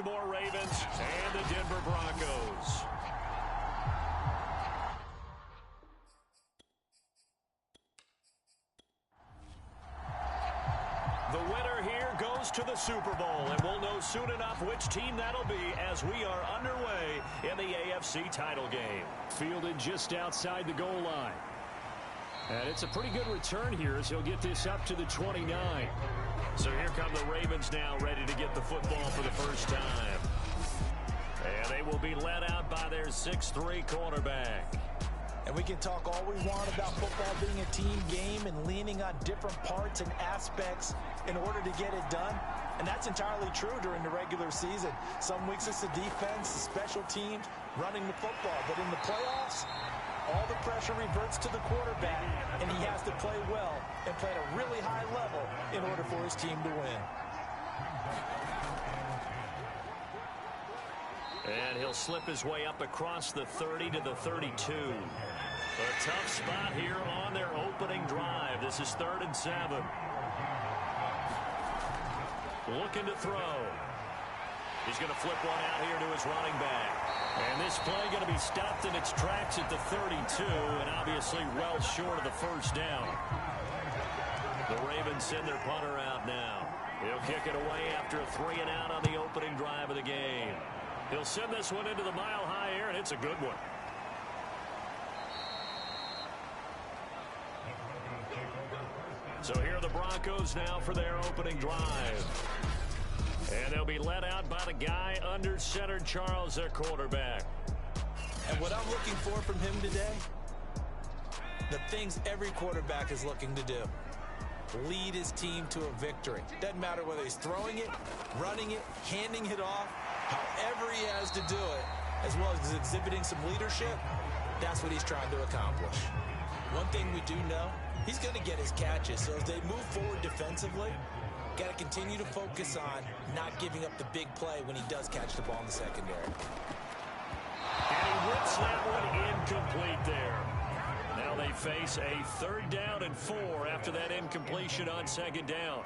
Baltimore Ravens and the Denver Broncos. The winner here goes to the Super Bowl, and we'll know soon enough which team that'll be as we are underway in the AFC title game. Fielded just outside the goal line. And it's a pretty good return here as he'll get this up to the 29. So here come the Ravens now, ready to get the football for the first time. And they will be led out by their 6'3" quarterback. And we can talk all we want about football being a team game and leaning on different parts and aspects in order to get it done. And that's entirely true during the regular season. Some weeks it's the defense, the special teams, running the football. But in the playoffs, all the pressure reverts to the quarterback, and he has to play well and play at a really high level in order for his team to win. And he'll slip his way up across the 30 to the 32. A tough spot here on their opening drive. This is 3rd and 7. Looking to throw. He's going to flip one out here to his running back. And this play going to be stopped in its tracks at the 32, and obviously well short of the first down. The Ravens send their punter out now. He'll kick it away after a 3-and-out on the opening drive of the game. He'll send this one into the mile-high air, and it's a good one. So here are the Broncos now for their opening drive. And they'll be led out by the guy under center, Charles, their quarterback. And what I'm looking for from him today, the things every quarterback is looking to do. Lead his team to a victory. Doesn't matter whether he's throwing it, running it, handing it off, however he has to do it, as well as exhibiting some leadership, that's what he's trying to accomplish. One thing we do know, he's going to get his catches. So as they move forward defensively, got to continue to focus on not giving up the big play when he does catch the ball in the secondary. And he rips that one incomplete there. Now they face a 3rd down and 4 after that incompletion on 2nd down.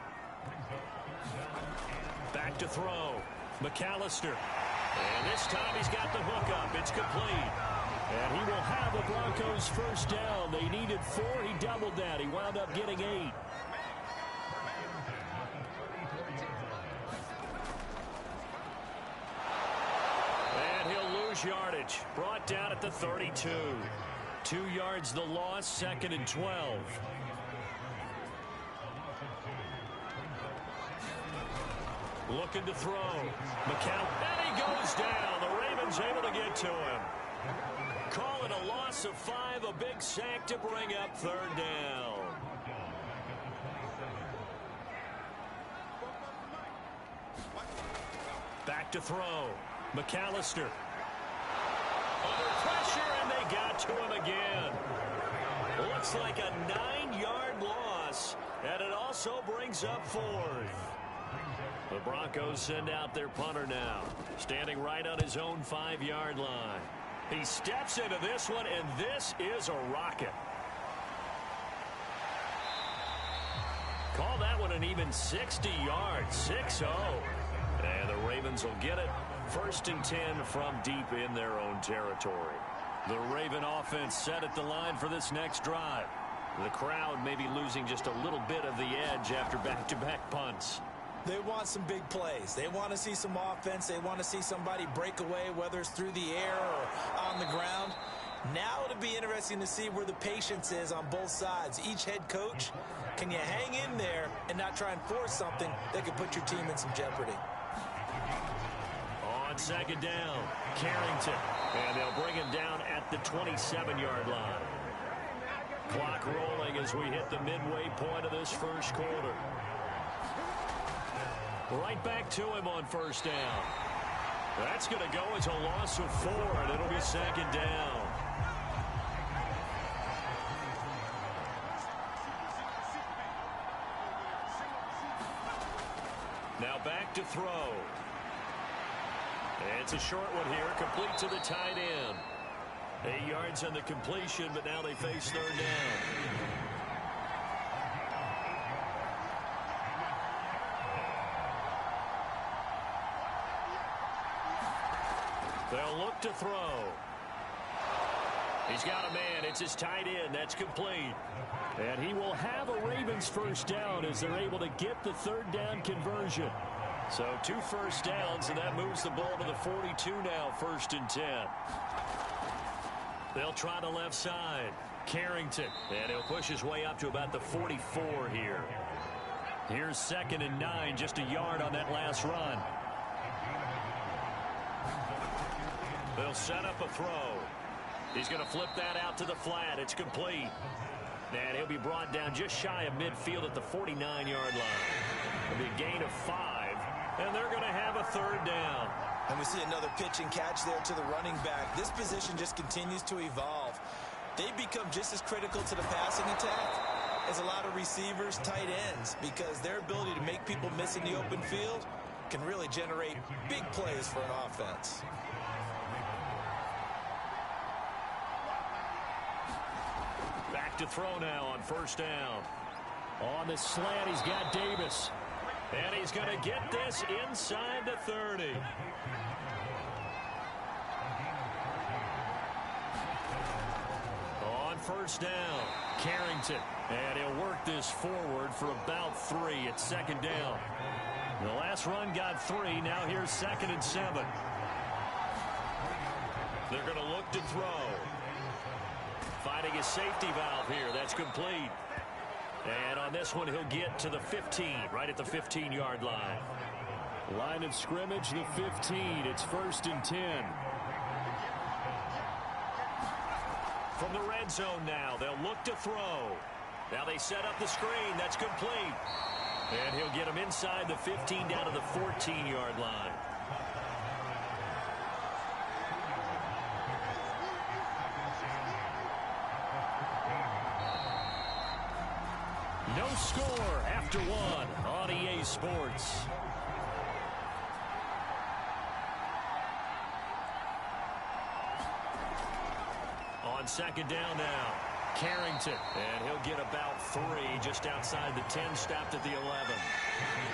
Back to throw. McAllister. And this time he's got the hook up. It's complete. And he will have the Broncos first down. They needed 4. He doubled that. He wound up getting 8. Yardage brought down at the 32. 2 yards the loss, 2nd and 12. Looking to throw. And he goes down. The Ravens able to get to him. Call it a loss of 5, a big sack to bring up 3rd down. Back to throw. McAllister. Under pressure, and they got to him again. Looks like a 9-yard loss, and it also brings up 4th. The Broncos send out their punter now, standing right on his own 5-yard line. He steps into this one, and this is a rocket. Call that one an even 60 yards, 6-0. And the Ravens will get it. 1st and 10 from deep in their own territory. The Raven offense set at the line for this next drive. The crowd may be losing just a little bit of the edge after back-to-back punts. They want some big plays. They want to see some offense. They want to see somebody break away, whether it's through the air or on the ground. Now it'll be interesting to see where the patience is on both sides. Each head coach, can you hang in there and not try and force something that could put your team in some jeopardy? On 2nd down, Carrington. And they'll bring him down at the 27-yard line. Clock rolling as we hit the midway point of this first quarter. Right back to him on 1st down. That's going to go as a loss of 4, and it'll be 2nd down. Now back to throw. It's a short one here, complete to the tight end. 8 yards on the completion, but now they face 3rd down. They'll look to throw. He's got a man. It's his tight end. That's complete. And he will have a Ravens first down as they're able to get the third down conversion. So 2 first downs, and that moves the ball to the 42 now, 1st and 10. They'll try the left side. Carrington, and he'll push his way up to about the 44 here. Here's 2nd and 9, just a yard on that last run. They'll set up a throw. He's going to flip that out to the flat. It's complete. And he'll be brought down just shy of midfield at the 49-yard line. It'll be a gain of 5, and they're going to have a third down. And we see another pitch and catch there to the running back. This position just continues to evolve. They become just as critical to the passing attack as a lot of receivers, tight ends, because their ability to make people miss in the open field can really generate big plays for an offense. Back to throw now on 1st down. On the slant, he's got Davis. And he's going to get this inside the 30. On 1st down, Carrington. And he'll work this forward for about 3 at 2nd down. The last run got 3. Now here's 2nd and 7. They're going to look to throw. Finding a safety valve here. That's complete. And on this one, he'll get to the 15, right at the 15-yard line. Line of scrimmage, the 15. It's 1st and 10. From the red zone now, they'll look to throw. Now they set up the screen. That's complete. And he'll get him inside the 15 down to the 14-yard line. No score after 1 on EA Sports. On 2nd down now, Carrington. And he'll get about 3 just outside the 10, stopped at the 11.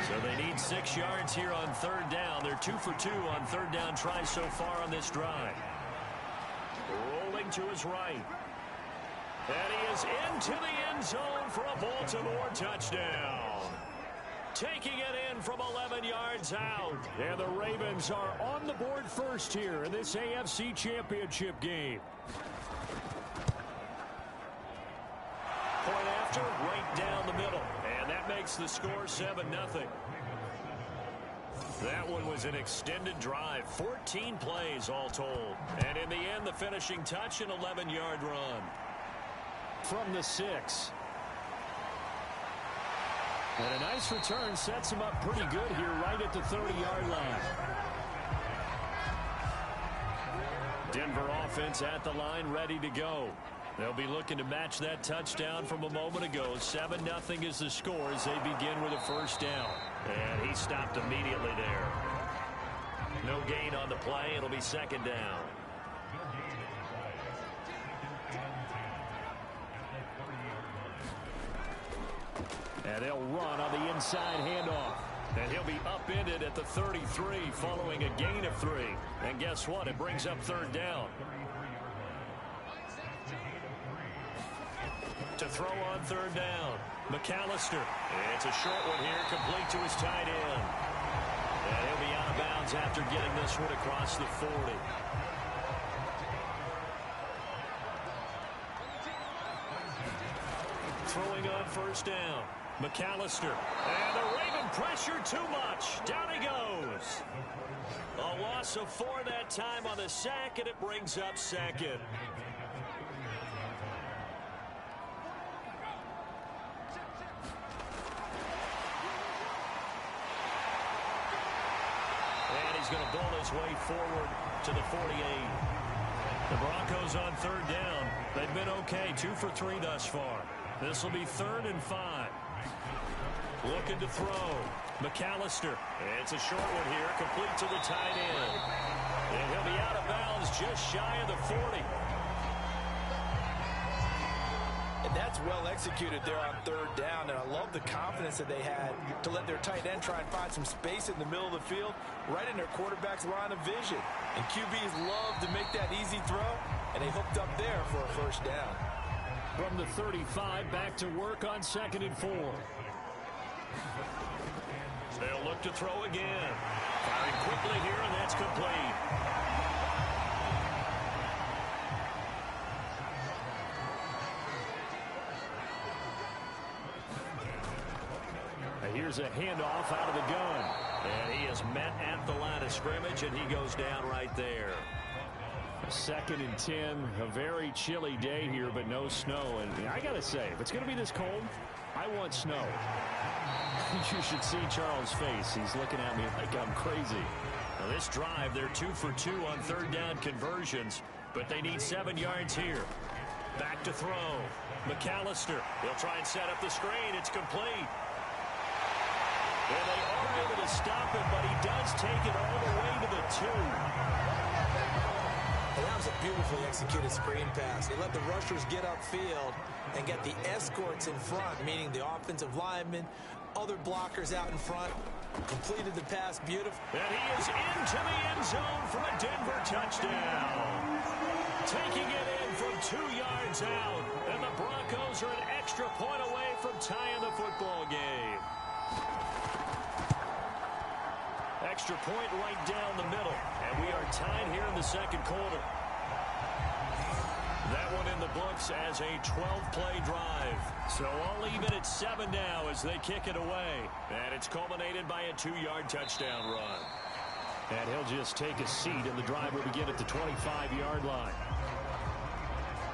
So they need 6 yards here on 3rd down. They're 2 for 2 on 3rd down tries so far on this drive. Rolling to his right. And he is into the end zone for a Baltimore touchdown. Taking it in from 11 yards out. And the Ravens are on the board first here in this AFC Championship game. Point after, right down the middle. And that makes the score 7-0. That one was an extended drive. 14 plays all told. And in the end, the finishing touch, an 11-yard run. From the 6. And a nice return sets him up pretty good here right at the 30-yard line. Denver offense at the line, ready to go. They'll be looking to match that touchdown from a moment ago. 7-0 is the score as they begin with a 1st down. And he stopped immediately there. No gain on the play. It'll be 2nd down. And they'll run on the inside handoff. And he'll be upended at the 33 following a gain of 3. And guess what? It brings up 3rd down. To throw on 3rd down, McAllister. It's a short one here, complete to his tight end. And he'll be out of bounds after getting this one across the 40. Throwing on 1st down, McAllister. And the Raven pressure too much. Down he goes. A loss of 4 that time on the sack, and it brings up 2nd. He's going to bull his way forward to the 48. The Broncos on 3rd down. They've been okay, 2 for 3 thus far. This will be 3rd and 5. Looking to throw. McAllister. It's a short one here, complete to the tight end. And he'll be out of bounds just shy of the 40. And that's well executed there on third down. And I love the confidence that they had to let their tight end try and find some space in the middle of the field, right in their quarterback's line of vision. And QBs love to make that easy throw, and they hooked up there for a first down. From the 35, back to work on 2nd and 4. They'll look to throw again. Firing quickly here, and that's complete. Here's a handoff out of the gun. And he is met at the line of scrimmage, and he goes down right there. 2nd and 10, a very chilly day here, but no snow. And I got to say, if it's going to be this cold, I want snow. You should see Charles' face. He's looking at me like I'm crazy. Now this drive, they're 2 for 2 on third down conversions, but they need 7 yards here. Back to throw. McAllister. He'll try and set up the screen. It's complete. And they are able to stop him, but he does take it all the way to the 2. Well, that was a beautifully executed screen pass. They let the rushers get upfield and get the escorts in front, meaning the offensive linemen, other blockers out in front. Completed the pass beautifully. And he is into the end zone for a Denver touchdown. Taking it in from 2 yards out. And the Broncos are an extra point away from tying the football game. Extra point right down the middle. And we are tied here in the second quarter. That one in the books as a 12-play drive. So all even at 7 now as they kick it away. And it's culminated by a 2-yard touchdown run. And he'll just take a seat, and the drive will begin at the 25-yard line.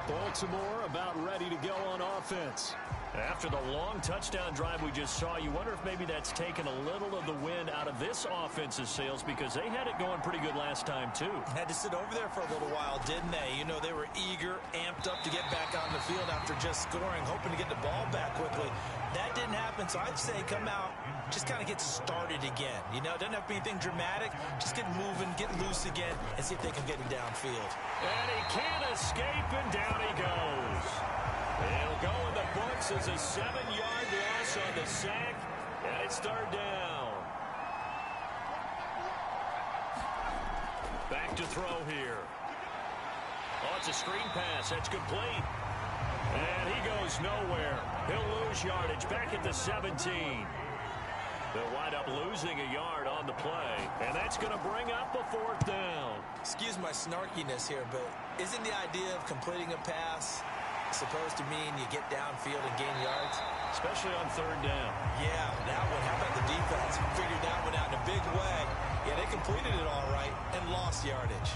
Baltimore about ready to go on offense. After the long touchdown drive we just saw, you wonder if maybe that's taken a little of the wind out of this offense's sails, because they had it going pretty good last time, too. Had to sit over there for a little while, didn't they? You know, they were eager, amped up to get back on the field after just scoring, hoping to get the ball back quickly. That didn't happen, so I'd say come out, just kind of get started again. You know, it doesn't have to be anything dramatic. Just get moving, get loose again, and see if they can get him downfield. And he can't escape, and down he goes. It'll go in the books as a 7-yard loss on the sack, and it's third down. Back to throw here. Oh, it's a screen pass. That's complete. And he goes nowhere. He'll lose yardage back at the 17. They'll wind up losing a yard on the play, and that's going to bring up a fourth down. Excuse my snarkiness here, but isn't the idea of completing a pass supposed to mean you get downfield and gain yards? Especially on third down. Yeah, that one. How about the defense? Figured that one out in a big way. Yeah, they completed it all right and lost yardage.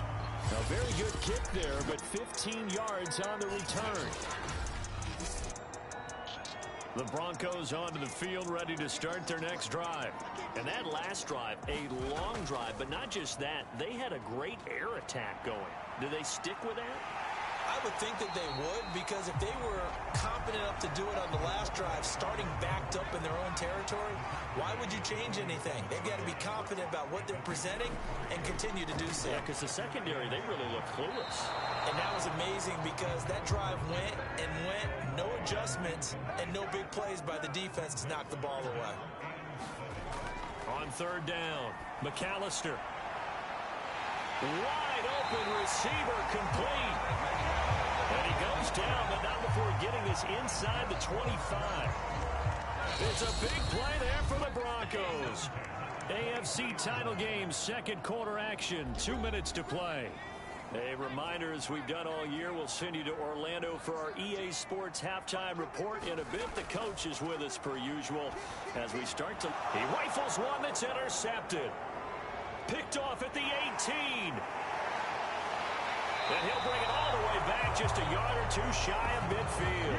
A very good kick there, but 15 yards on the return. The Broncos onto the field, ready to start their next drive. And that last drive, a long drive, but not just that. They had a great air attack going. Do they stick with that? I would think that they would, because if they were confident enough to do it on the last drive, starting backed up in their own territory, why would you change anything? They've got to be confident about what they're presenting and continue to do so. Yeah, because the secondary, they really look clueless. And that was amazing, because that drive went and went, no adjustments, and no big plays by the defense to knock the ball away. On third down, McAllister. Wide open receiver, complete. And he goes down, but not before getting this inside the 25. It's a big play there for the Broncos. AFC title game, second quarter action, 2 minutes to play. A reminder, as we've done all year, we'll send you to Orlando for our EA Sports halftime report. In a bit, the coach is with us per usual as we start to... He rifles one that's intercepted. Picked off at the 18. And he'll bring it all the way back, just a yard or two shy of midfield.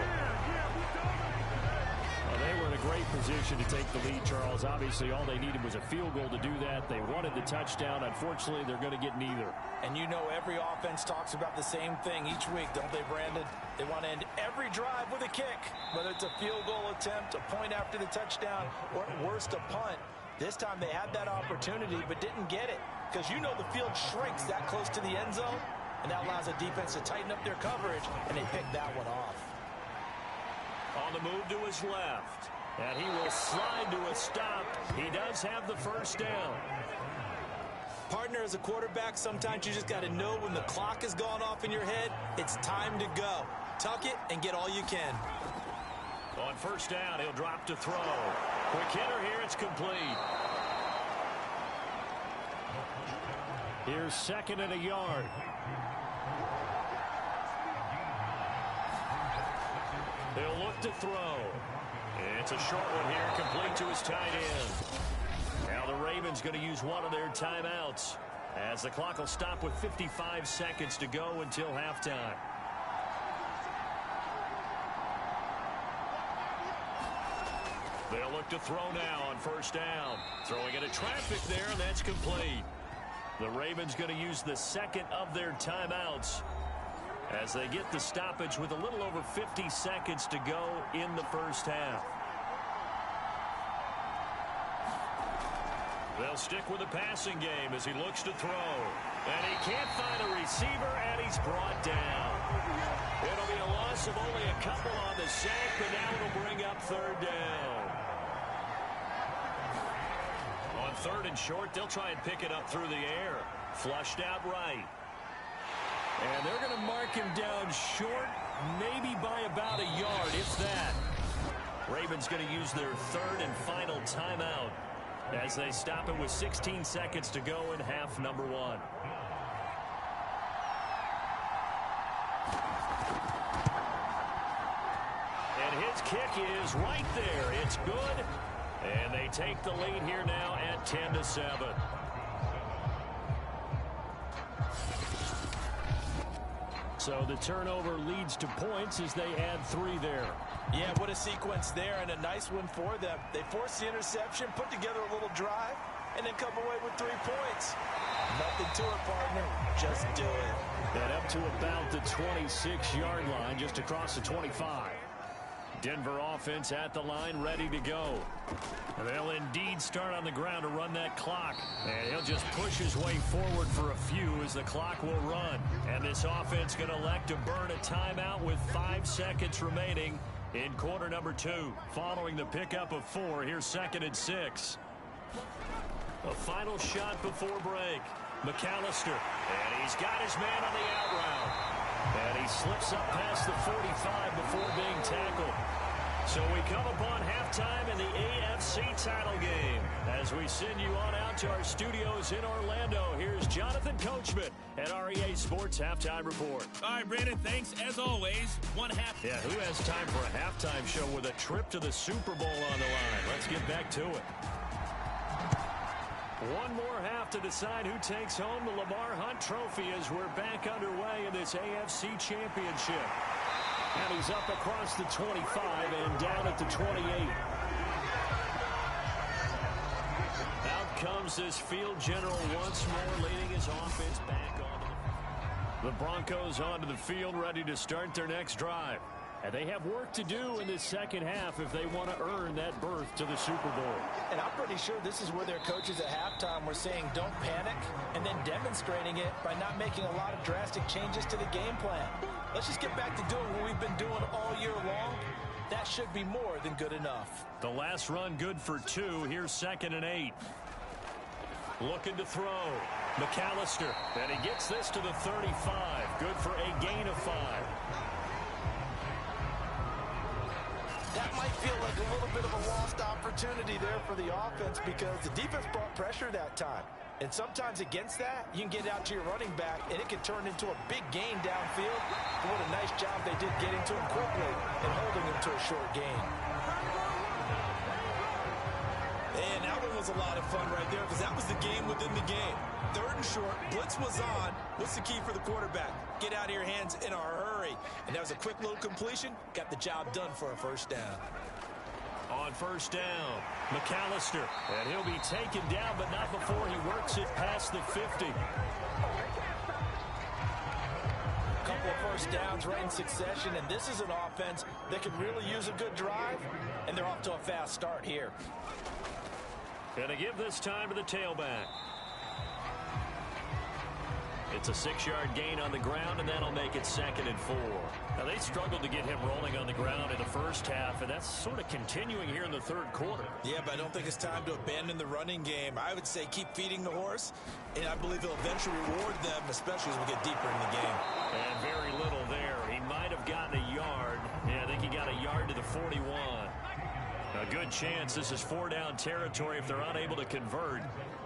Well, they were in a great position to take the lead, Charles. Obviously, all they needed was a field goal to do that. They wanted the touchdown. Unfortunately, they're going to get neither. And you know every offense talks about the same thing each week, don't they, Brandon? They want to end every drive with a kick, whether it's a field goal attempt, a point after the touchdown, or at worst, a punt. This time they had that opportunity but didn't get it, because you know the field shrinks that close to the end zone, and that allows the defense to tighten up their coverage, and they picked that one off. On the move to his left. And he will slide to a stop. He does have the first down. Partner, as a quarterback, sometimes you just got to know when the clock has gone off in your head, it's time to go. Tuck it and get all you can. On first down, he'll drop to throw. Quick hitter here, it's complete. Here's second and a yard. He'll look to throw. It's a short one here, complete to his tight end. Now the Ravens going to use one of their timeouts as the clock will stop with 55 seconds to go until halftime. They'll look to throw now on first down. Throwing into traffic there, and that's complete. The Ravens going to use the second of their timeouts as they get the stoppage with a little over 50 seconds to go in the first half. They'll stick with the passing game as he looks to throw. And he can't find a receiver, and he's brought down. It'll be a loss of only a couple on the sack, but now it'll bring up third down. On third and short, they'll try and pick it up through the air. Flushed out right. And they're going to mark him down short, maybe by about a yard, if that. Ravens going to use their third and final timeout as they stop it with 16 seconds to go in half number one. And his kick is right there. It's good. And they take the lead here now at 10-7. So the turnover leads to points as they add 3 there. Yeah, what a sequence there, and a nice one for them. They forced the interception, put together a little drive, and then come away with 3 points. Nothing to it, partner. Just do it. And up to about the 26-yard line, just across the 25. Denver offense at the line, ready to go. And they'll indeed start on the ground to run that clock. And he'll just push his way forward for a few as the clock will run. And this offense going to elect to burn a timeout with 5 seconds remaining in quarter number 2. Following the pickup of 4, here's second and 6. A final shot before break. McAllister. And he's got his man on the out route. And he slips up past the 45 before being tackled. So we come upon halftime in the AFC title game. As we send you on out to our studios in Orlando, here's Jonathan Coachman at REA Sports Halftime Report. All right, Brandon, thanks. As always, one half. Yeah, who has time for a halftime show with a trip to the Super Bowl on the line? Let's get back to it. One more half to decide who takes home the Lamar Hunt Trophy as we're back underway in this AFC Championship. And he's up across the 25 and down at the 28. Out comes this field general once more, leading his offense back on. The Broncos onto the field, ready to start their next drive. And they have work to do in this second half if they want to earn that berth to the Super Bowl. And I'm pretty sure this is where their coaches at halftime were saying don't panic, and then demonstrating it by not making a lot of drastic changes to the game plan. Let's just get back to doing what we've been doing all year long. That should be more than good enough. The last run good for 2. Here's second and 8. Looking to throw. McAllister. And he gets this to the 35. Good for a gain of 5. That might feel like a little bit of a lost opportunity there for the offense because the defense brought pressure that time. And sometimes against that, you can get out to your running back, and it can turn into a big gain downfield. But what a nice job they did getting to him quickly and holding him to a short gain. And that one was a lot of fun right there because that was the game within the game. Third and short, blitz was on. What's the key for the quarterback? Get out of your hands in a hurry. And that was a quick little completion. Got the job done for a first down. On first down, McAllister. And he'll be taken down, but not before he works it past the 50. Couple of first downs right in succession, and this is an offense that can really use a good drive, and they're off to a fast start here. Gonna give this time to the tailback. It's a 6-yard gain on the ground, and that'll make it 2nd and 4. Now, they struggled to get him rolling on the ground in the first half, and that's sort of continuing here in the third quarter. Yeah, but I don't think it's time to abandon the running game. I would say keep feeding the horse, and I believe he'll eventually reward them, especially as we get deeper in the game. And very little there. He might have gotten a yard. Yeah, I think he got a yard to the 41. A good chance this is 4-down territory if they're unable to convert.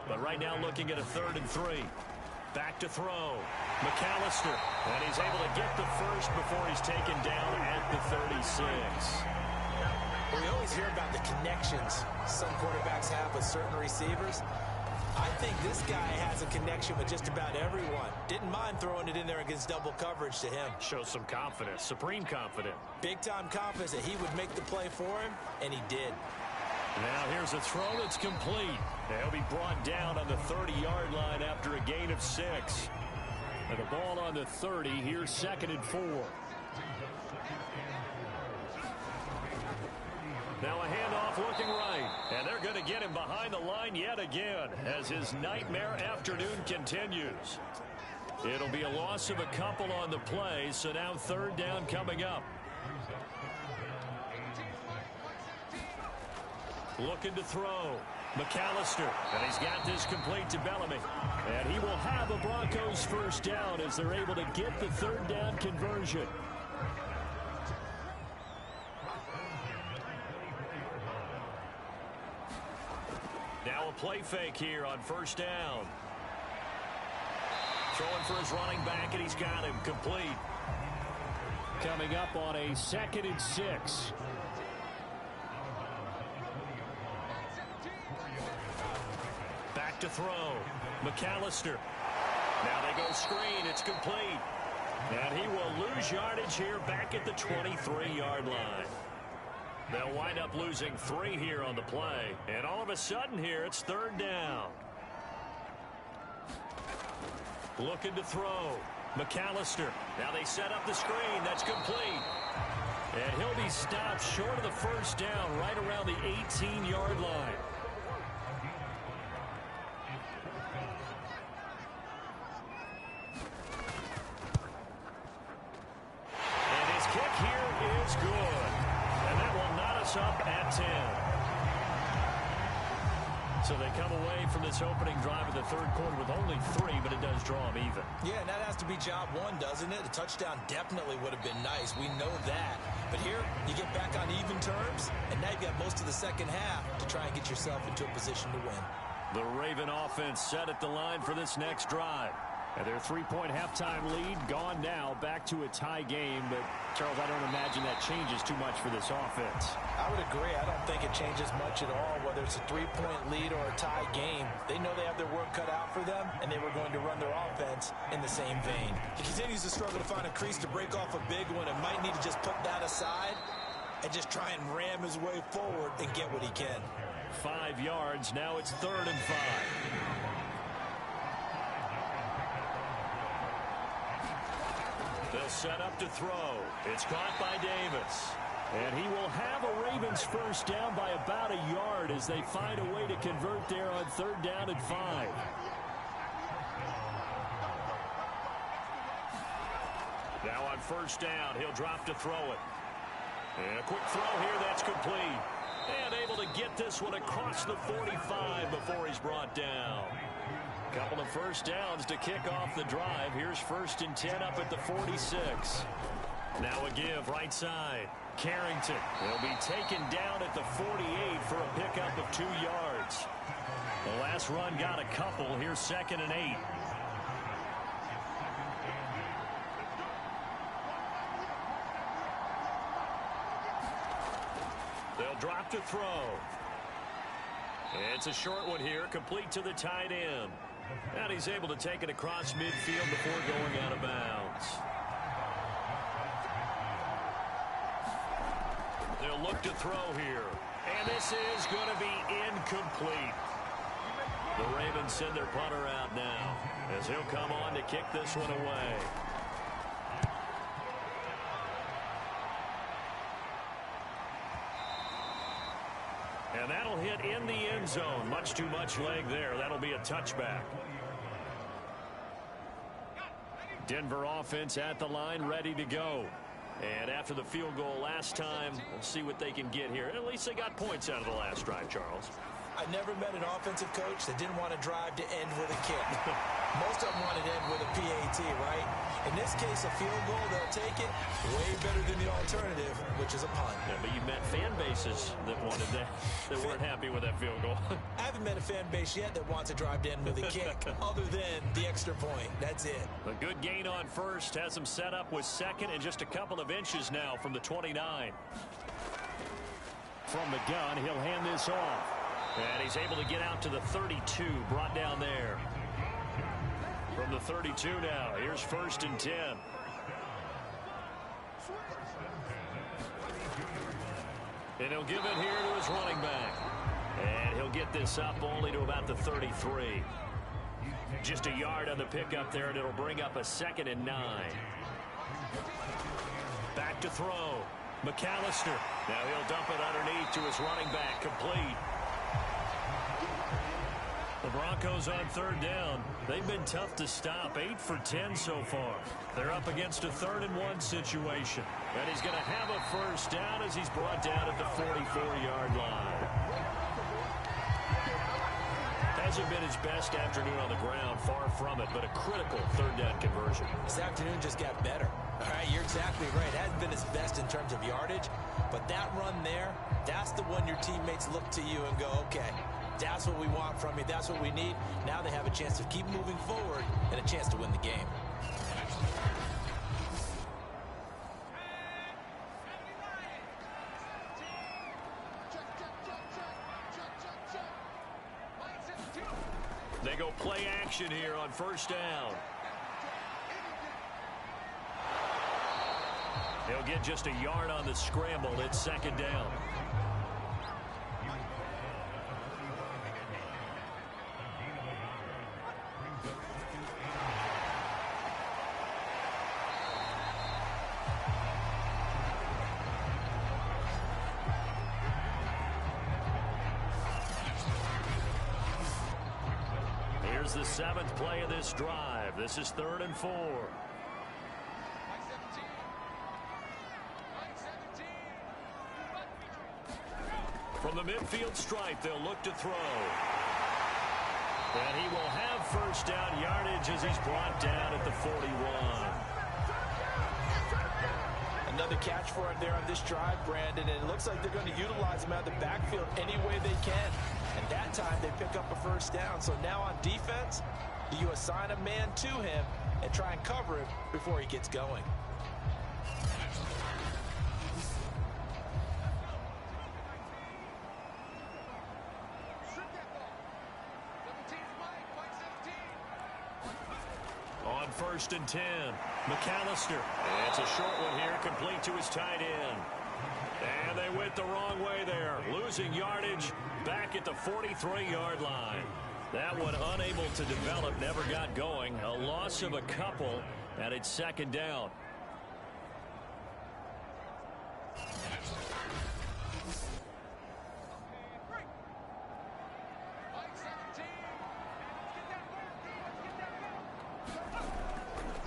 But right now looking at a 3rd and 3. Back to throw. McAllister. And he's able to get the first before he's taken down at the 36. We always hear about the connections some quarterbacks have with certain receivers. I think this guy has a connection with just about everyone. Didn't mind throwing it in there against double coverage to him. Shows some confidence, supreme confidence. Big-time confidence that he would make the play for him, and he did. Now here's a throw that's complete. He'll be brought down on the 30-yard line after a gain of 6. And the ball on the 30, here's 2nd and 4. Now a handoff looking right. And they're going to get him behind the line yet again as his nightmare afternoon continues. It'll be a loss of a couple on the play, so now 3rd down coming up. Looking to throw. McAllister, and he's got this complete to Bellamy. And he will have a Broncos 1st down as they're able to get the 3rd down conversion. Now a play fake here on 1st down. Throwing for his running back, and he's got him complete. Coming up on a 2nd and 6. Back to throw. McAllister. Now they go screen. It's complete. And he will lose yardage here back at the 23-yard line. They'll wind up losing 3 here on the play. And all of a sudden here, it's 3rd down. Looking to throw. McAllister. Now they set up the screen. That's complete. And he'll be stopped short of the 1st down right around the 18-yard line. Up at 10. So they come away from this opening drive of the 3rd quarter with only 3, but it does draw them even. Yeah, and that has to be job 1, doesn't it? A touchdown definitely would have been nice. We know that. But here, you get back on even terms, and now you've got most of the 2nd half to try and get yourself into a position to win. The Raven offense set at the line for this next drive. And their 3-point halftime lead gone now, back to a tie game. But, Charles, I don't imagine that changes too much for this offense. I would agree. I don't think it changes much at all, whether it's a 3-point lead or a tie game. They know they have their work cut out for them, and they were going to run their offense in the same vein. He continues to struggle to find a crease to break off a big one and might need to just put that aside and just try and ram his way forward and get what he can. 5 yards. Now it's 3rd and 5. They'll set up to throw. It's caught by Davis. And he will have a Ravens 1st down by about a yard as they find a way to convert there on 3rd down and 5. Now on 1st down, he'll drop to throw it. And a quick throw here, that's complete. And able to get this one across the 45 before he's brought down. Couple of 1st downs to kick off the drive. Here's 1st and 10 up at the 46. Now a give right side. Carrington will be taken down at the 48 for a pickup of 2 yards. The last run got a couple. Here's 2nd and 8. They'll drop to throw. It's a short one here, complete to the tight end. And he's able to take it across midfield before going out of bounds. They'll look to throw here. And this is going to be incomplete. The Ravens send their punter out now as he'll come on to kick this one away. And that'll hit in the end zone. Much too much leg there. That'll be a touchback. Denver offense at the line, ready to go. And after the field goal last time, we'll see what they can get here. At least they got points out of the last drive, Charles. I never met an offensive coach that didn't want to drive to end with a kick. Most of them wanted to end with a PAT, right? In this case, a field goal, they'll take it. Way better than the alternative, which is a punt. Yeah, but you met fan bases that wanted that, that weren't happy with that field goal. I haven't met a fan base yet that wants to drive to end with a kick, other than the extra point. That's it. A good gain on first has them set up with second and just a couple of inches now from the 29. From the gun, he'll hand this off. And he's able to get out to the 32, brought down there. From the 32 now, here's 1st and 10. And he'll give it here to his running back. And he'll get this up only to about the 33. Just a yard on the pickup there, and it'll bring up a 2nd and 9. Back to throw. McAllister. Now he'll dump it underneath to his running back, complete. The Broncos on 3rd down. They've been tough to stop. 8 for 10 so far. They're up against a 3rd and 1 situation. And he's going to have a 1st down as he's brought down at the 44-yard line. Hasn't been his best afternoon on the ground, far from it, but a critical 3rd down conversion. This afternoon just got better. All right, you're exactly right. It hasn't been his best in terms of yardage, but that run there, that's the one your teammates look to you and go, okay, that's what we want from you. That's what we need. Now they have a chance to keep moving forward and a chance to win the game. They go play action here on 1st down. He'll get just a yard on the scramble. It's 2nd down. Here's the 7th play of this drive. This is 3rd and 4. From the midfield stripe, they'll look to throw. And he will have 1st down yardage as he's brought down at the 41. Another catch for him there on this drive, Brandon, and it looks like they're going to utilize him out of the backfield any way they can. And that time they pick up a 1st down. So now on defense, do you assign a man to him and try and cover him before he gets going? On 1st and 10, McAllister. And it's a short one here, complete to his tight end. And they went the wrong way there, losing yardage back at the 43-yard line. That one unable to develop, never got going. A loss of a couple, and it's 2nd down.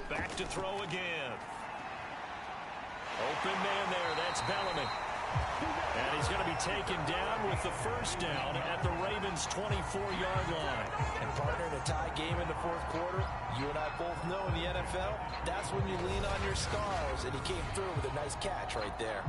Back to throw again. Open man there. That's Bellamy. And he's going to be taken down with the 1st down at the Ravens' 24-yard line. And partner, in a tie game in the 4th quarter, you and I both know in the NFL, that's when you lean on your stars. And he came through with a nice catch right there.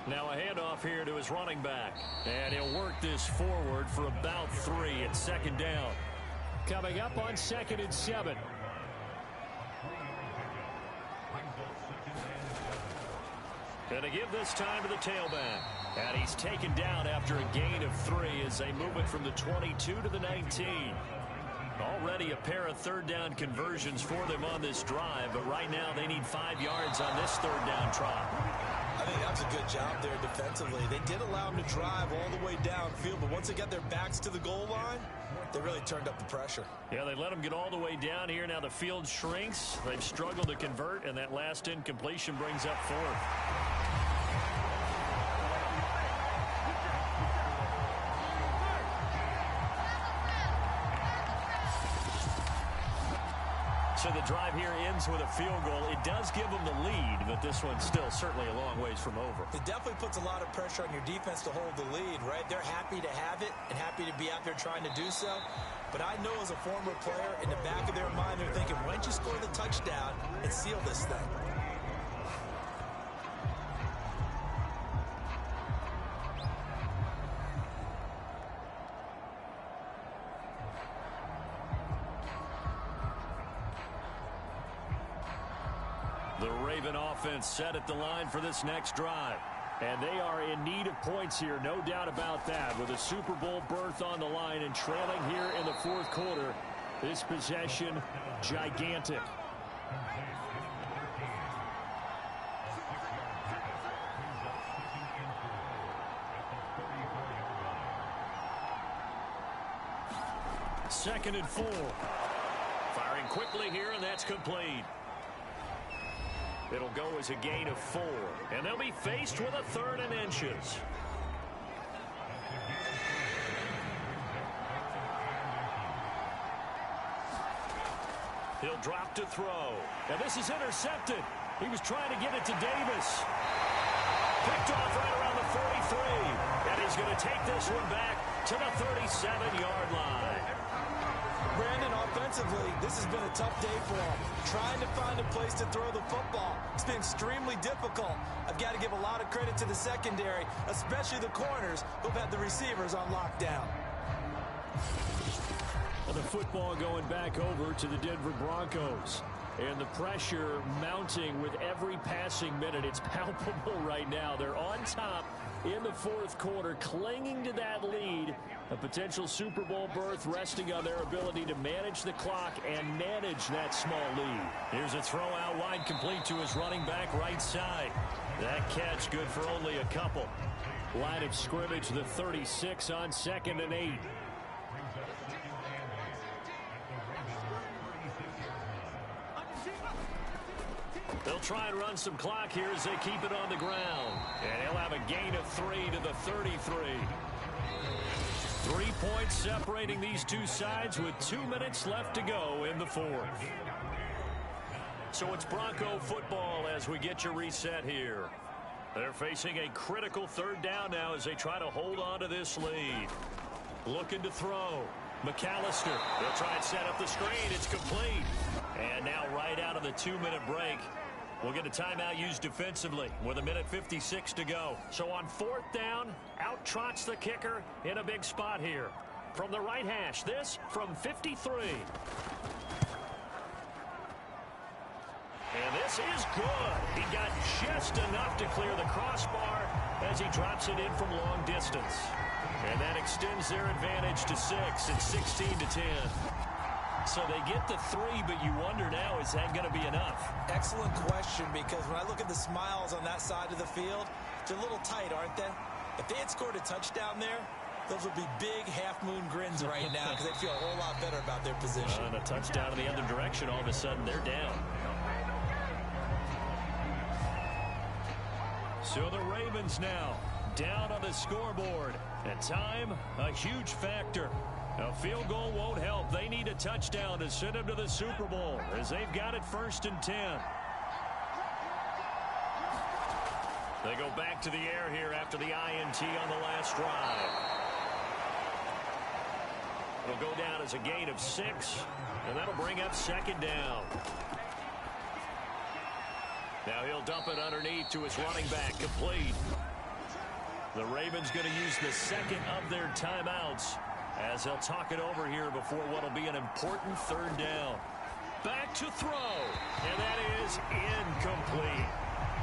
Now a handoff here to his running back. And he'll work this forward for about 3 at 2nd down. Coming up on 2nd and 7. And to give this time to the tailback. And he's taken down after a gain of 3 as they move it from the 22 to the 19. Already a pair of 3rd down conversions for them on this drive, but right now they need 5 yards on this 3rd down try. I think that's a good job there defensively. They did allow them to drive all the way downfield, but once they got their backs to the goal line, they really turned up the pressure. Yeah, they let them get all the way down here. Now the field shrinks. They've struggled to convert, and that last incompletion brings up fourth. So the drive here ends with a field goal. It does give them the lead, but this one's still certainly a long ways from over. It definitely puts a lot of pressure on your defense to hold the lead, right? They're happy to have it and happy to be out there trying to do so. But I know as a former player, in the back of their mind, they're thinking, why don't you score the touchdown and seal this thing? The Raven offense set at the line for this next drive. And they are in need of points here, no doubt about that. With a Super Bowl berth on the line and trailing here in the fourth quarter, this possession gigantic. Second and 4. Firing quickly here, and that's complete. It'll go as a gain of 4, and they'll be faced with a 3rd and inches. He'll drop to throw, and this is intercepted. He was trying to get it to Davis. Picked off right around the 43, and he's going to take this one back to the 37-yard line. Brandon, offensively, this has been a tough day for him. Trying to find a place to throw the football. It's been extremely difficult. I've got to give a lot of credit to the secondary, especially the corners who've had the receivers on lockdown. Well, the football going back over to the Denver Broncos. And the pressure mounting with every passing minute. It's palpable right now. They're on top in the fourth quarter, clinging to that lead. A potential Super Bowl berth resting on their ability to manage the clock and manage that small lead. Here's a throw out wide, complete to his running back right side. That catch good for only a couple. Line of scrimmage, the 36 on 2nd and 8. They'll try and run some clock here as they keep it on the ground. And he'll have a gain of 3 to the 33. 3 points separating these two sides with 2 minutes left to go in the fourth. So it's Bronco football as we get your reset here. They're facing a critical 3rd down now as they try to hold on to this lead. Looking to throw. McAllister. They'll try and set up the screen. It's complete. And now right out of the 2-minute break, we'll get a timeout used defensively with 1:56 to go. So on 4th down, out trots the kicker in a big spot here. From the right hash, this from 53. And this is good. He got just enough to clear the crossbar as he drops it in from long distance. And that extends their advantage to 6. It's 16 to 10. So they get the 3, but you wonder now, is that going to be enough? Excellent question, because when I look at the smiles on that side of the field, they're a little tight, aren't they? If they had scored a touchdown there, those would be big half-moon grins right now because they feel a whole lot better about their position. And a touchdown in the other direction, all of a sudden they're down. So the Ravens now down on the scoreboard. And time, a huge factor. A field goal won't help. They need a touchdown to send them to the Super Bowl as they've got it 1st and 10. They go back to the air here after the INT on the last drive. It'll go down as a gain of 6, and that'll bring up 2nd down. Now he'll dump it underneath to his running back, complete. The Ravens going to use the 2nd of their timeouts as they'll talk it over here before what will be an important 3rd down. Back to throw, and that is incomplete.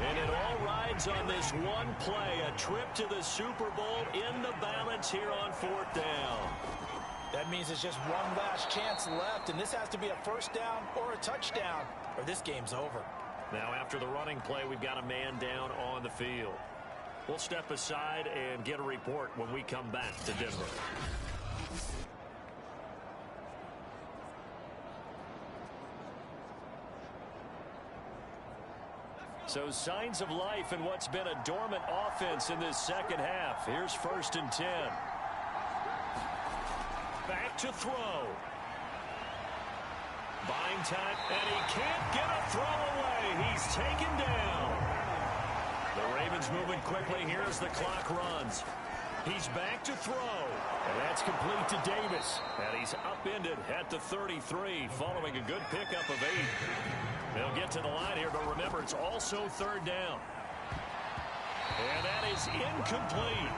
And it all rides on this one play, a trip to the Super Bowl in the balance here on 4th down. That means there's just one last chance left, and this has to be a 1st down or a touchdown, or this game's over. Now after the running play, we've got a man down on the the field. We'll step aside and get a report when we come back to Denver. So signs of life in what's been a dormant offense in this second half. Here's 1st and 10. Back to throw. Buying time, and he can't get a throw away. He's taken down. The Ravens moving quickly here as the clock runs. He's back to throw. And that's complete to Davis. And he's upended at the 33 following a good pickup of 8. They'll get to the line here, but remember, it's also 3rd down. And that is incomplete.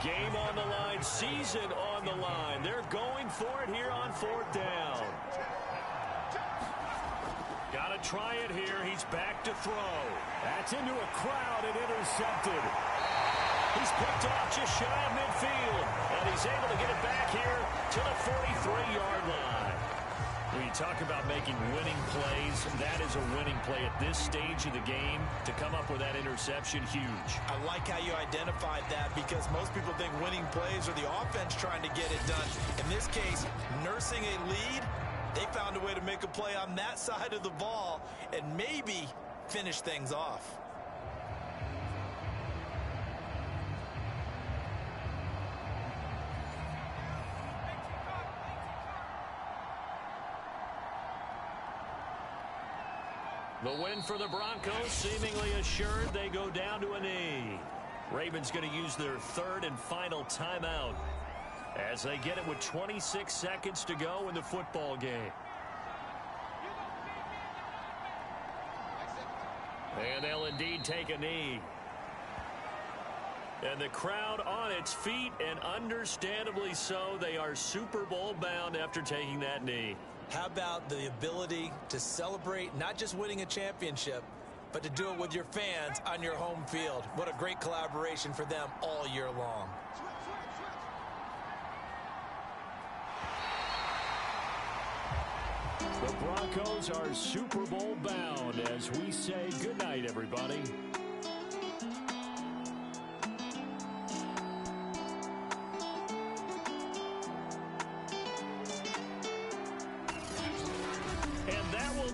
Game on the line, season on the line. They're going for it here on 4th down. Got to try it here. He's back to throw. That's into a crowd and intercepted. He's picked off just shy of midfield, and he's able to get it back here to the 43-yard line. When you talk about making winning plays, that is a winning play at this stage of the game. To come up with that interception, huge. I like how you identified that, because most people think winning plays are the offense trying to get it done. In this case, nursing a lead, they found a way to make a play on that side of the ball and maybe finish things off. The win for the Broncos seemingly assured. They go down to a knee. Ravens going to use their 3rd and final timeout as they get it with 26 seconds to go in the football game. And they'll indeed take a knee. And the crowd on its feet, and understandably so. They are Super Bowl bound after taking that knee. How about the ability to celebrate not just winning a championship, but to do it with your fans on your home field? What a great collaboration for them all year long. The Broncos are Super Bowl bound as we say goodnight, everybody.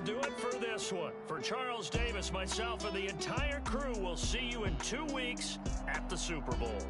Do it for this one. For Charles Davis, myself, and the entire crew, will see you in 2 weeks at the Super Bowl.